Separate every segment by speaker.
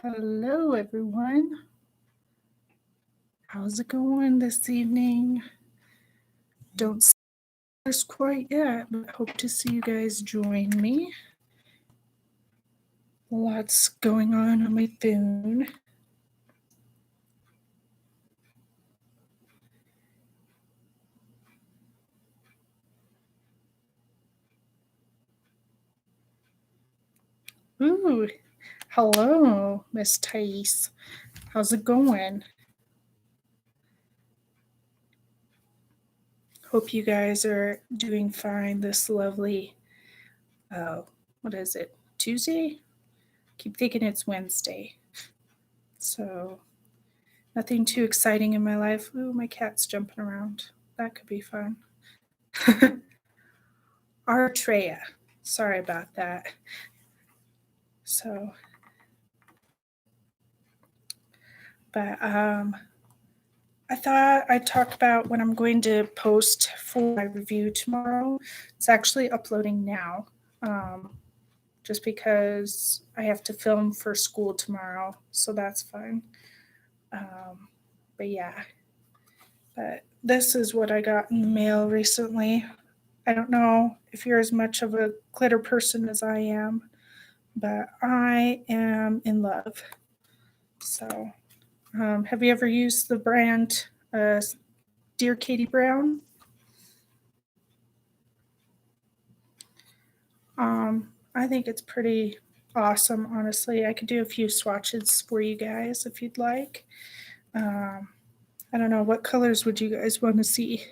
Speaker 1: Hello, everyone. How's it going this evening? Don't see us quite yet, but hope to see you guys join me. Lots going on my phone. Ooh, hello, Miss Thais. How's it going? Hope you guys are doing fine this lovely, what is it, Tuesday? Keep thinking it's Wednesday. So, nothing too exciting in my life. Ooh, my cat's jumping around. That could be fun. Artrea. Sorry about that. So, but I thought I'd talk about what I'm going to post for my review tomorrow. It's actually uploading now, just because I have to film for school tomorrow, so that's fine. But yeah, but this is what I got in the mail recently. I don't know if you're as much of a glitter person as I am, but I am in love. So, have you ever used the brand Dear Katie Brown? I think it's pretty awesome, honestly. I could do a few swatches for you guys if you'd like. Um, I don't know, what colors would you guys want to see?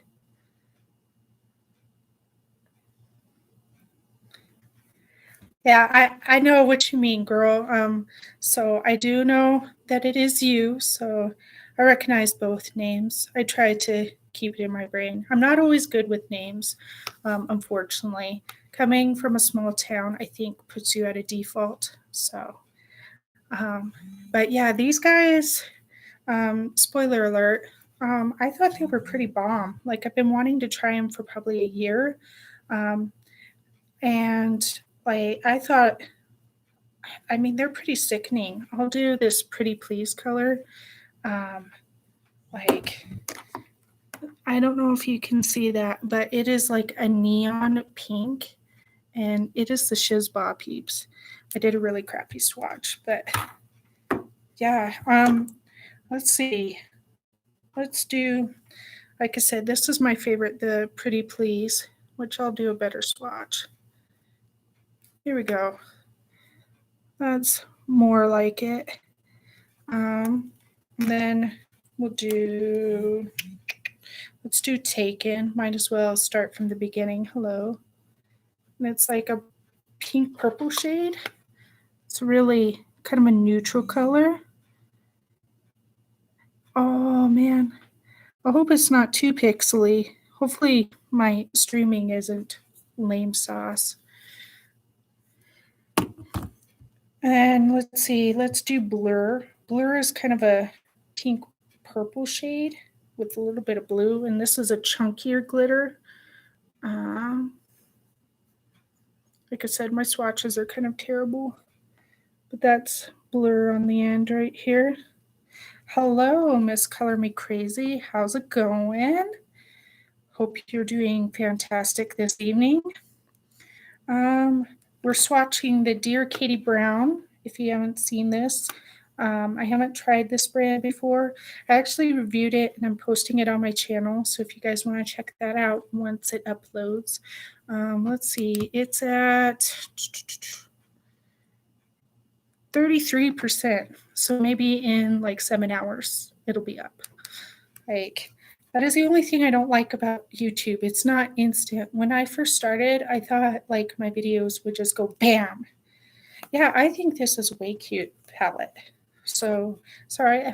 Speaker 1: Yeah, I know what you mean, girl. So I do know that it is you. So I recognize both names. I try to keep it in my brain. I'm not always good with names, unfortunately. Coming from a small town, I think puts you at a default. So, um, but yeah, these guys. Spoiler alert. I thought they were pretty bomb. Like I've been wanting to try them for probably a year, um, and like I thought I mean, they're pretty sickening. I'll do this Pretty Please color. Um, like, I don't know if you can see that, but it is like a neon pink, and it is the Shizbah peeps. I did a really crappy swatch, but yeah. Let's see. Let's do. Like I said, this is my favorite, the Pretty Please, which I'll do a better swatch. Here we go. That's more like it. Then we'll do, let's do Taken. Might as well start from the beginning. Hello. And it's like a pink purple shade. It's really kind of a neutral color. Oh man. I hope it's not too pixely. Hopefully my streaming isn't lame sauce. And let's see, let's do Blur. Blur is kind of a pink purple shade with a little bit of blue, and this is a chunkier glitter. Um, like I said, my swatches are kind of terrible, but that's Blur on the end right here. Hello, Miss Color Me Crazy. How's it going? Hope you're doing fantastic this evening. Um, we're swatching the Dear Katie Brown. If you haven't seen this, I haven't tried this brand before. I actually reviewed it and I'm posting it on my channel. So if you guys want to check that out once it uploads, let's see, it's at 33%. So maybe in like 7 hours, it'll be up. Like, that is the only thing I don't like about YouTube. It's not instant. When I first started, I thought like my videos would just go bam. Yeah, I think this is way cute palette. So sorry, I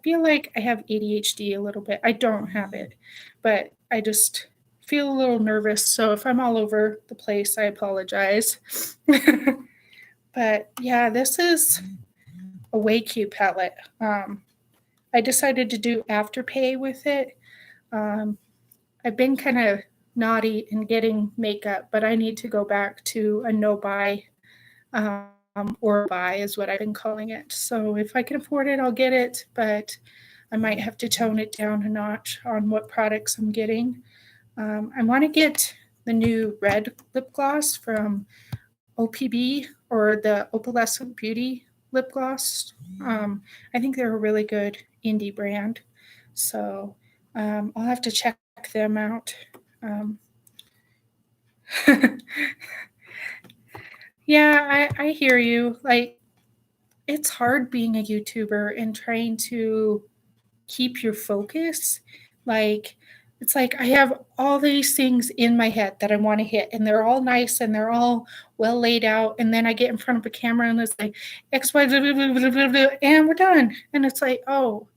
Speaker 1: feel like I have ADHD a little bit. I don't have it, but I just feel a little nervous. So if I'm all over the place, I apologize. But yeah, this is a way cute palette. I decided to do Afterpay with it. Um, I've been kind of naughty in getting makeup, but I need to go back to a no buy or buy is what I've been calling it. So if I can afford it, I'll get it, but I might have to tone it down a notch on what products I'm getting. I want to get the new red lip gloss from OPB, or the Opalescent Beauty lip gloss. I think they're a really good indie brand. So I'll have to check them out. Um, yeah, I hear you. Like, it's hard being a YouTuber and trying to keep your focus. Like, it's like I have all these things in my head that I want to hit, and they're all nice and they're all well laid out. And then I get in front of a camera and it's like X, Y, blah, blah, blah, blah, blah, blah, and we're done. And it's like, oh,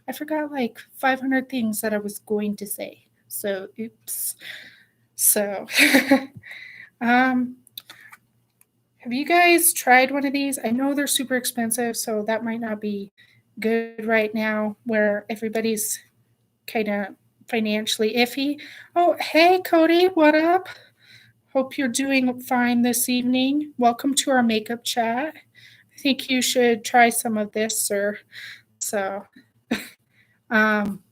Speaker 1: I forgot like 500 things that I was going to say. So, oops. So, um, have you guys tried one of these? I know they're super expensive, so that might not be good right now where everybody's kind of financially iffy. Oh, hey, Cody, what up? Hope you're doing fine this evening. Welcome to our makeup chat. I think you should try some of this, sir. So, um,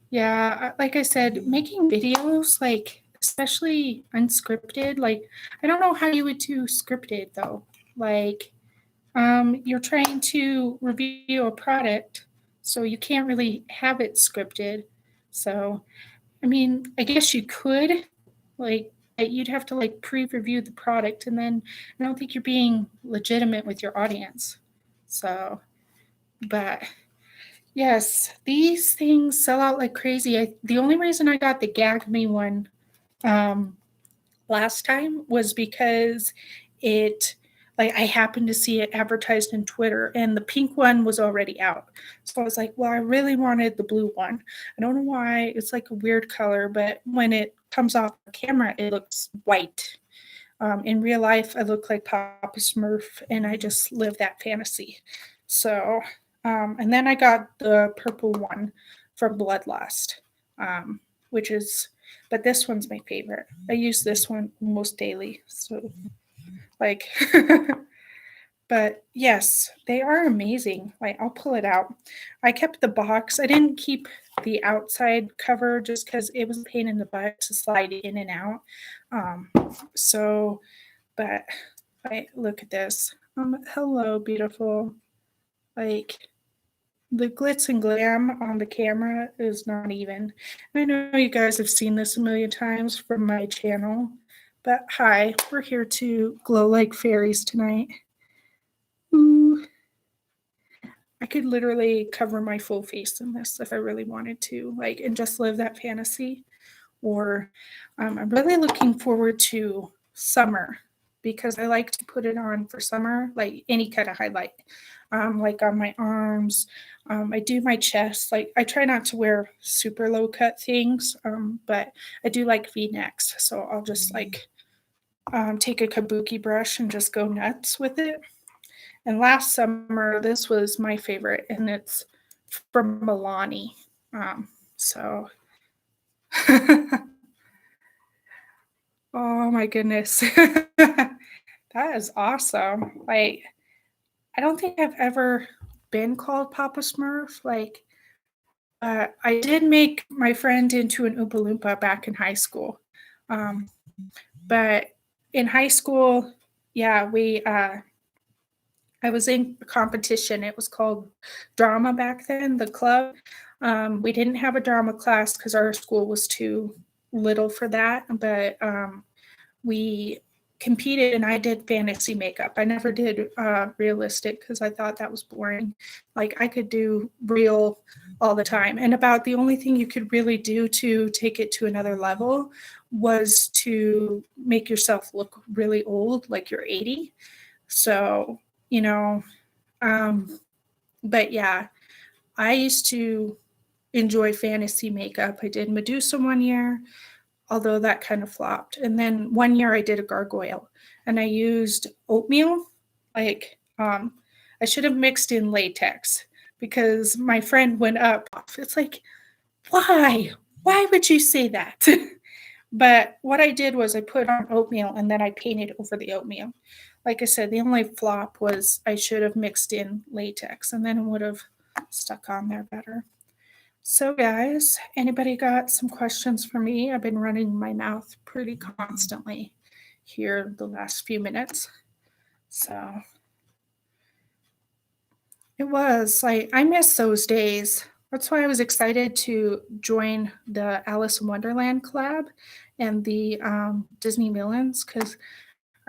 Speaker 1: yeah, like I said, making videos, like, especially unscripted, like, I don't know how you would do scripted though. Like, you're trying to review a product, so you can't really have it scripted. So, I mean, I guess you could, like, you'd have to like pre-review the product, and then I don't think you're being legitimate with your audience. So, but yes, these things sell out like crazy. The only reason I got the Gag Me one um, last time was because it, like, I happened to see it advertised in Twitter, and the pink one was already out. So I was like, well, I really wanted the blue one. I don't know why. It's like a weird color, but when it comes off the camera, it looks white. In real life, I look like Papa Smurf, and I just live that fantasy. So, and then I got the purple one from Bloodlust, which is, but this one's my favorite. I use this one almost daily. So, like, but yes, they are amazing. Like, I'll pull it out. I kept the box. I didn't keep the outside cover just because it was a pain in the butt to slide in and out. So, but look at this. Hello, beautiful. Like, the glitz and glam on the camera is not even. I know you guys have seen this a million times from my channel, but hi, we're here to glow like fairies tonight. Ooh. I could literally cover my full face in this if I really wanted to, like, and just live that fantasy. Or I'm really looking forward to summer because I like to put it on for summer, like any kind of highlight, like on my arms. I do my chest. Like, I try not to wear super low cut things, but I do like V-necks. So I'll just like take a kabuki brush and just go nuts with it. And last summer, this was my favorite, and it's from Milani. So, oh my goodness. That is awesome. Like, I don't think I've ever been called Papa Smurf. Like, I did make my friend into an Oompa Loompa back in high school. But in high school, yeah, I was in a competition. It was called drama back then, the club. We didn't have a drama class because our school was too little for that, but we competed, and I did fantasy makeup. I never did realistic because I thought that was boring. Like, I could do real all the time, and about the only thing you could really do to take it to another level was to make yourself look really old, like you're 80. So, you know, but yeah, I used to enjoy fantasy makeup. I did Medusa one year, although that kind of flopped. And then one year I did a gargoyle, and I used oatmeal. Like, I should have mixed in latex because my friend went up. It's like, why? Why would you say that? But what I did was I put on oatmeal and then I painted over the oatmeal. Like I said, the only flop was I should have mixed in latex and then it would have stuck on there better. So, guys, anybody got some questions for me? I've been running my mouth pretty constantly here the last few minutes. So, it was like I miss those days. That's why I was excited to join the Alice in Wonderland collab and the Disney Villains because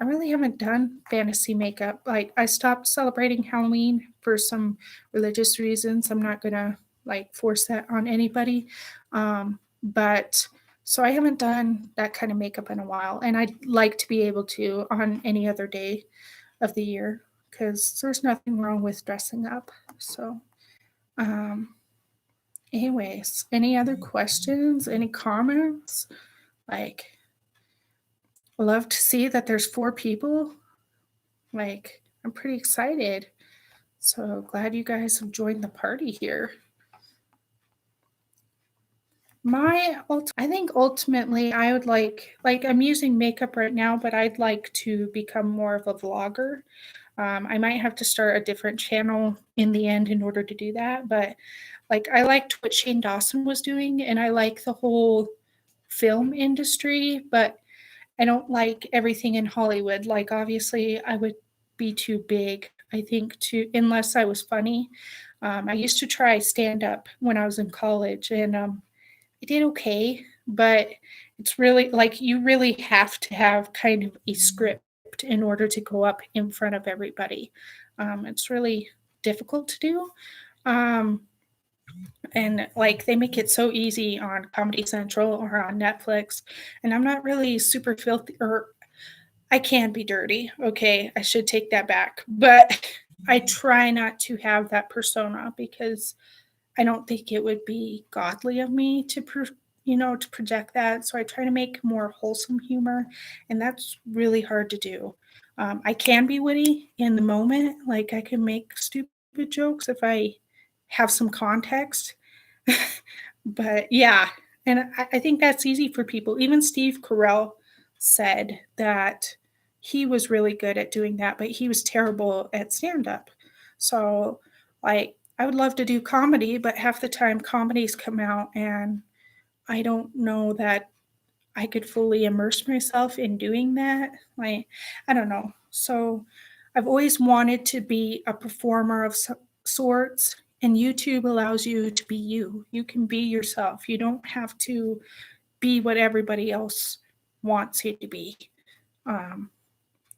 Speaker 1: I really haven't done fantasy makeup. Like I stopped celebrating Halloween for some religious reasons. I'm not gonna like force that on anybody. But so I haven't done that kind of makeup in a while, and I'd like to be able to on any other day of the year because there's nothing wrong with dressing up. So, um, anyways, any other questions? Any comments? Like, I love to see that there's 4 people. Like, I'm pretty excited. So glad you guys have joined the party here. I think ultimately I would like I'm using makeup right now, but I'd like to become more of a vlogger. I might have to start a different channel in the end in order to do that, but like I liked what Shane Dawson was doing, and I like the whole film industry, but I don't like everything in Hollywood. Like obviously I would be too big, I think, to unless I was funny. I used to try stand up when I was in college, and I did okay, but it's really like you really have to have kind of a script in order to go up in front of everybody. It's really difficult to do. Um, and like they make it so easy on Comedy Central or on Netflix. And I'm not really super filthy, or I can be dirty. Okay, I should take that back. But I try not to have that persona because I don't think it would be godly of me to, to project that. So I try to make more wholesome humor, and that's really hard to do. I can be witty in the moment, like I can make stupid jokes if I have some context. But yeah, and I think that's easy for people. Even Steve Carell said that he was really good at doing that, but he was terrible at stand up. So, like, I would love to do comedy, but half the time comedies come out and I don't know that I could fully immerse myself in doing that. Like, I don't know. So, I've always wanted to be a performer of sorts, and YouTube allows you to be you. You can be yourself. You don't have to be what everybody else wants you to be. Um,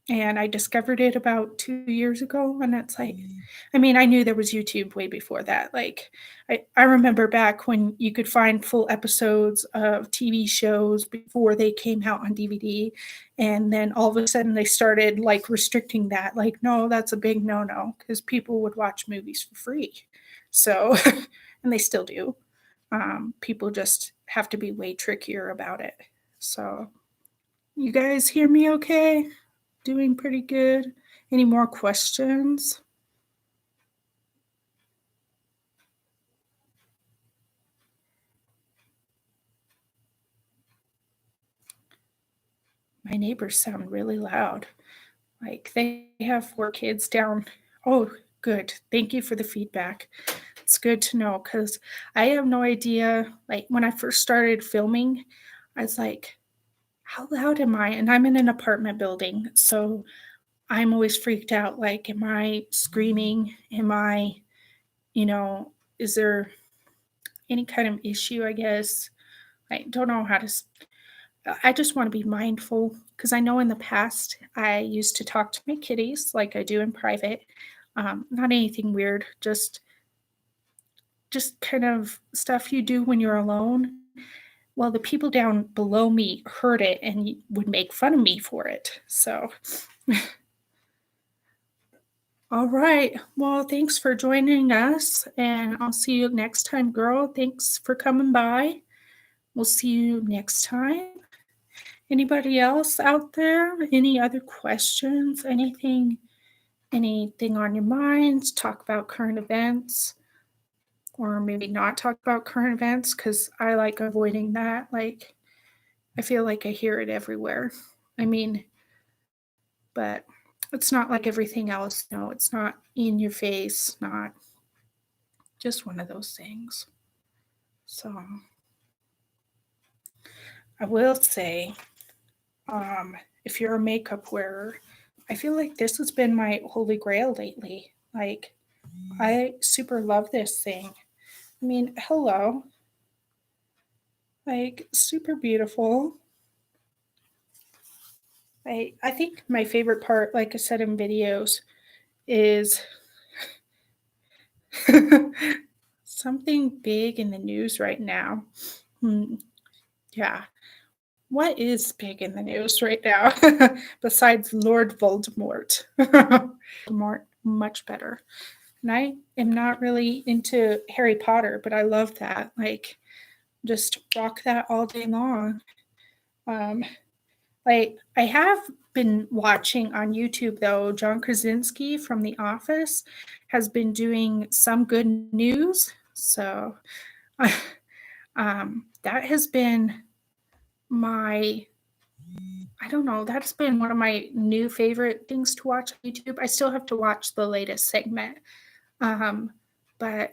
Speaker 1: and I discovered it about 2 years ago. And it's like, I mean, I knew there was YouTube way before that. Like, I remember back when you could find full episodes of TV shows before they came out on DVD. And then all of a sudden they started like restricting that. Like, no, that's a big no no because people would watch movies for free. So, and they still do. People just have to be way trickier about it. So, you guys hear me okay? Doing pretty good. Any more questions? My neighbors sound really loud. Like they have 4 kids down. Oh, good. Thank you for the feedback. It's good to know because I have no idea. Like when I first started filming, I was like, how loud am I? And I'm in an apartment building. So I'm always freaked out. Like, am I screaming? Am I, you know, is there any kind of issue? I guess I don't know how to. I just want to be mindful because I know in the past I used to talk to my kitties like I do in private. Not anything weird, just kind of stuff you do when you're alone. Well, the people down below me heard it and would make fun of me for it. So, all right. Well, thanks for joining us, and I'll see you next time, girl. Thanks for coming by. We'll see you next time. Anybody else out there? Any other questions? Anything on your minds? Talk about current events, or maybe not talk about current events because I like avoiding that. Like, I feel like I hear it everywhere. I mean, but it's not like everything else. No, it's not in your face, not just one of those things. So I will say, if you're a makeup wearer, I feel like this has been my holy grail lately. Like, I super love this thing. I mean, hello, like super beautiful. I think my favorite part, like I said in videos, is something big in the news right now. Hmm, yeah. What is big in the news right now besides Lord Voldemort? Voldemort, much better. And I am not really into Harry Potter, but I love that. Like, just rock that all day long. Um, like, I have been watching on YouTube though. John Krasinski from The Office has been doing some good news, so that has been my I don't know. That's been one of my new favorite things to watch on YouTube. I still have to watch the latest segment, um, but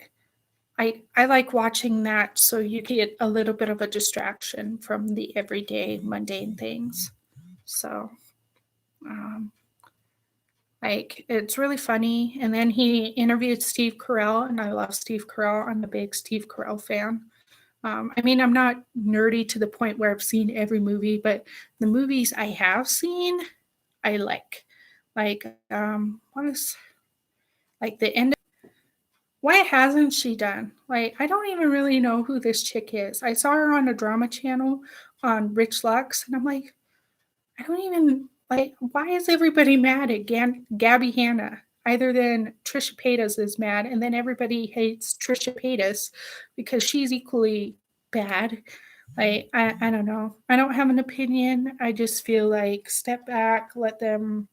Speaker 1: I like watching that so you get a little bit of a distraction from the everyday mundane things. So, um, like it's really funny. And then he interviewed Steve Carell, and I love Steve Carell. I'm a big Steve Carell fan. I mean, I'm not nerdy to the point where I've seen every movie, but the movies I have seen, I like. Like, what is like the end? Why hasn't she done? Like, I don't even really know who this chick is. I saw her on a drama channel on Rich Lux, and I'm like, I don't even like. Why is everybody mad at Gabby Hanna? Either than Trisha Paytas is mad, and then everybody hates Trisha Paytas because she's equally bad. Like, I don't know. I don't have an opinion. I just feel like step back, let them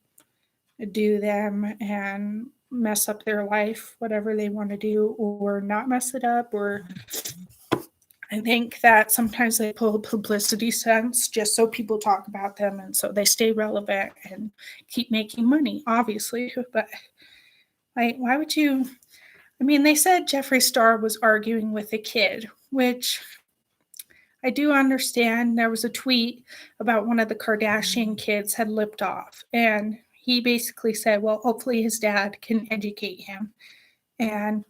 Speaker 1: do them and mess up their life, whatever they want to do, or not mess it up. Or I think that sometimes they pull publicity stunts just so people talk about them and so they stay relevant and keep making money, obviously. But like, why would you? I mean, they said Jeffree Star was arguing with a kid, which I do understand. There was a tweet about one of the Kardashian kids had lipped off, and he basically said, well, hopefully his dad can educate him. And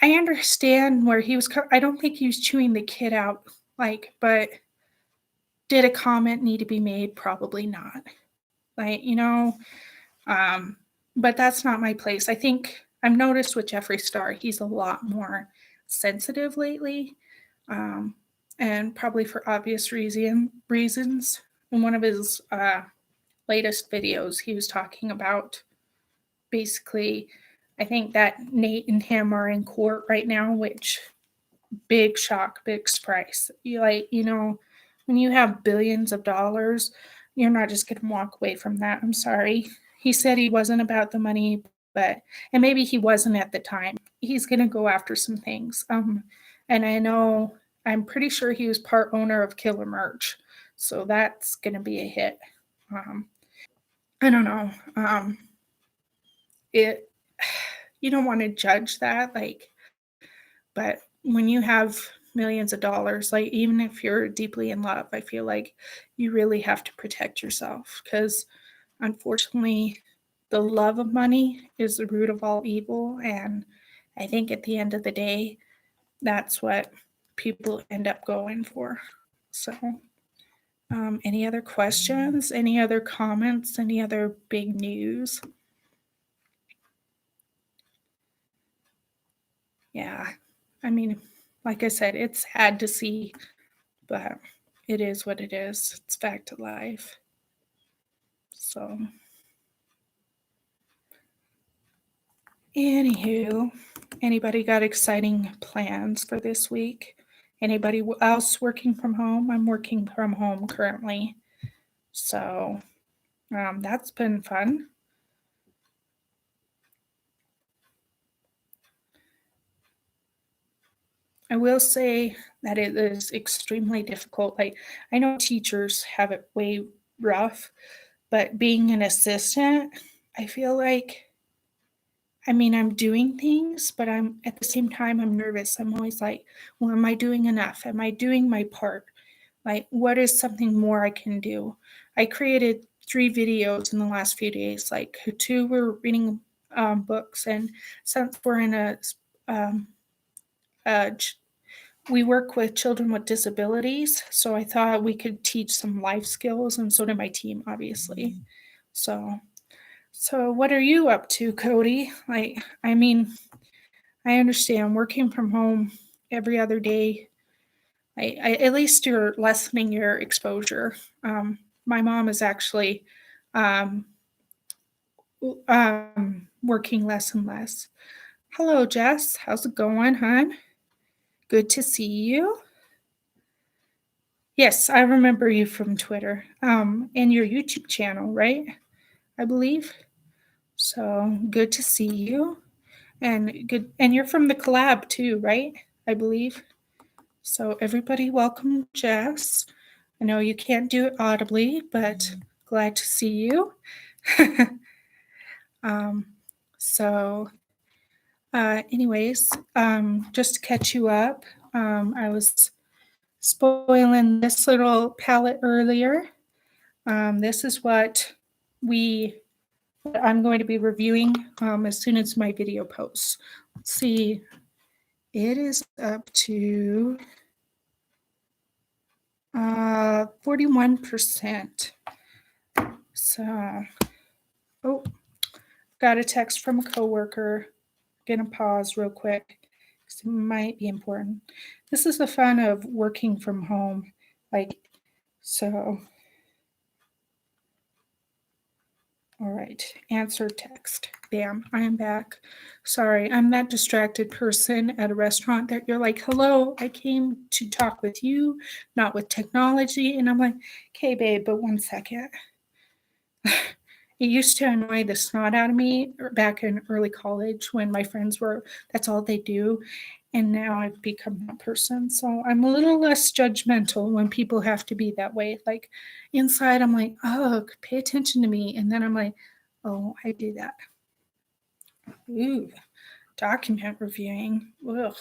Speaker 1: I understand where he was, I don't think he was chewing the kid out, like, but did a comment need to be made? Probably not. Like, um, but that's not my place. I think I've noticed with Jeffree Star, he's a lot more sensitive lately, um, and probably for obvious reasons. In one of his latest videos, he was talking about basically, I think that Nate and him are in court right now, which big shock, big surprise. When you have billions of dollars, you're not just going to walk away from that. I'm sorry. He said he wasn't about the money, and maybe he wasn't at the time. He's going to go after some things. And I'm pretty sure he was part owner of Killer Merch. So that's going to be a hit. I don't know. It, you don't want to judge that. But when you have millions of dollars, like even if you're deeply in love, I feel like you really have to protect yourself because unfortunately, the love of money is the root of all evil. And I think at the end of the day, that's what people end up going for. So, any other questions? Any other comments? Any other big news? Yeah. I mean, like I said, it's sad to see, but it is what it is. It's back to life. So, anywho, anybody got exciting plans for this week? Anybody else working from home? I'm working from home currently. So, that's been fun. I will say that it is extremely difficult. Like, I know teachers have it way rough, but being an assistant, I feel like, I mean, I'm doing things, but I'm at the same time, I'm nervous. I'm always like, well, am I doing enough? Am I doing my part? Like, what is something more I can do? I created 3 videos in the last few days. Like, 2 were reading books, and since we're in um, a we work with children with disabilities, so I thought we could teach some life skills, and so did my team, obviously. So, so what are you up to, Cody? Like, I mean, I understand working from home every other day. At least you're lessening your exposure. My mom is actually um, working less and less. Hello, Jess. How's it going, hon? Good to see you. Yes, I remember you from Twitter, and your YouTube channel, right? I believe. So good to see you, and good. And you're from the collab too, right? I believe. So everybody, welcome, Jess. I know you can't do it audibly, but glad to see you. um, so, just to catch you up, I was spoiling this little palette earlier. This is we what I'm going to be reviewing as soon as my video posts. Let's see, it is up to 41%. So, oh, got a text from a coworker. Gonna pause real quick because it might be important. This is the fun of working from home. Like, so, all right, answer text. Bam, I am back. Sorry, I'm that distracted person at a restaurant that you're like, hello, I came to talk with you, not with technology. And I'm like, okay, babe, but 1 second. It used to annoy the snot out of me back in early college when my friends were, that's all they do. And now I've become that person. So I'm a little less judgmental when people have to be that way. Like inside, I'm like, oh, pay attention to me. And then I'm like, oh, I do that. Ooh, document reviewing. Ugh,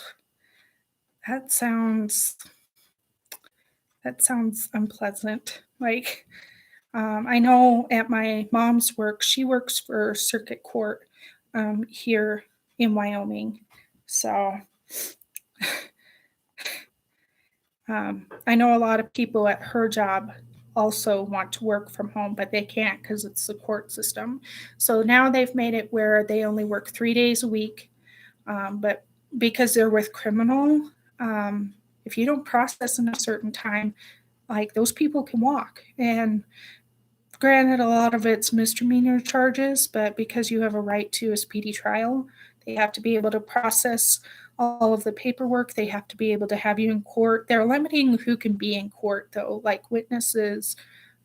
Speaker 1: that sounds unpleasant. Like, I know at my mom's work, she works for circuit court here in Wyoming. So I know a lot of people at her job also want to work from home, but they can't because it's the court system. So now they've made it where they only work 3 days a week. But because they're with criminal, if you don't process in a certain time, like those people can walk. And granted, a lot of it's misdemeanor charges, but because you have a right to a speedy trial, they have to be able to process all of the paperwork. They have to be able to have you in court. They're limiting who can be in court, though, like witnesses,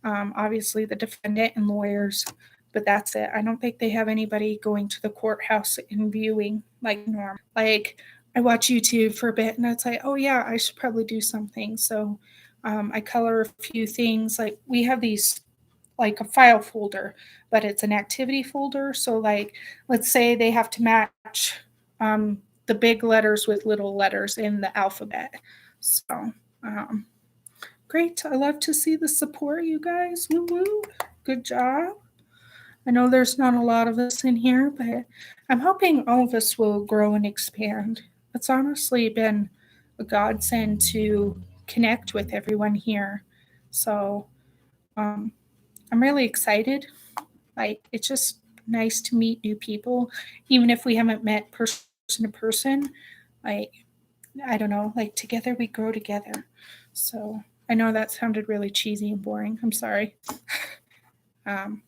Speaker 1: obviously the defendant and lawyers, but that's it. I don't think they have anybody going to the courthouse and viewing like normal. Like, I watch YouTube for a bit and it's like, oh, yeah, I should probably do something. So I color a few things. Like, we have these like a file folder, but it's an activity folder. So, like, let's say they have to match the big letters with little letters in the alphabet. So, great. I love to see the support, you guys. Woo woo. Good job. I know there's not a lot of us in here, but I'm hoping all of us will grow and expand. It's honestly been a godsend to connect with everyone here. So, I'm really excited. Like, it's just nice to meet new people, even if we haven't met person to person. Like, I don't know, like together we grow together. So I know that sounded really cheesy and boring. I'm sorry. Um,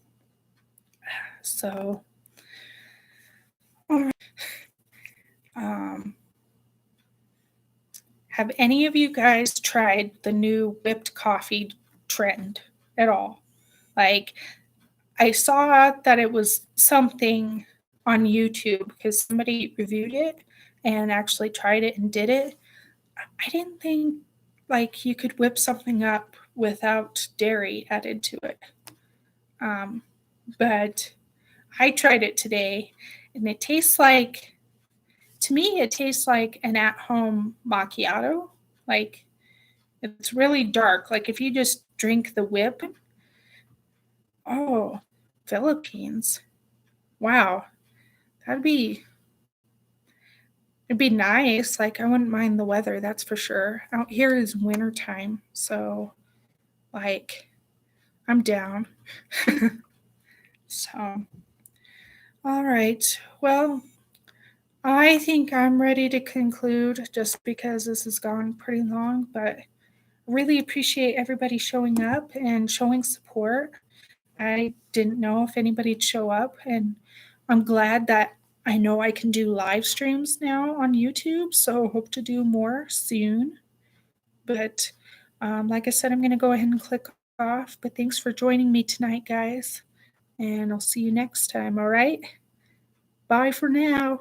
Speaker 1: so, all right. Um, have any of you guys tried the new whipped coffee trend at all? Like, I saw that it was something on YouTube because somebody reviewed it and actually tried it and did it. I didn't think like you could whip something up without dairy added to it. Um, but I tried it today, and it tastes like, to me, it tastes like an at-home macchiato. Like it's really dark. Like if you just drink the whip. Oh, Philippines. Wow, that'd be it'd be nice. Like I wouldn't mind the weather, that's for sure. Out here is winter time, so like I'm down. So, all right. Well, I think I'm ready to conclude just because this has gone pretty long, but really appreciate everybody showing up and showing support. I didn't know if anybody'd show up, and I'm glad that I know I can do live streams now on YouTube, so hope to do more soon. But like I said, I'm going to go ahead and click off. But thanks for joining me tonight, guys, and I'll see you next time. All right. Bye for now.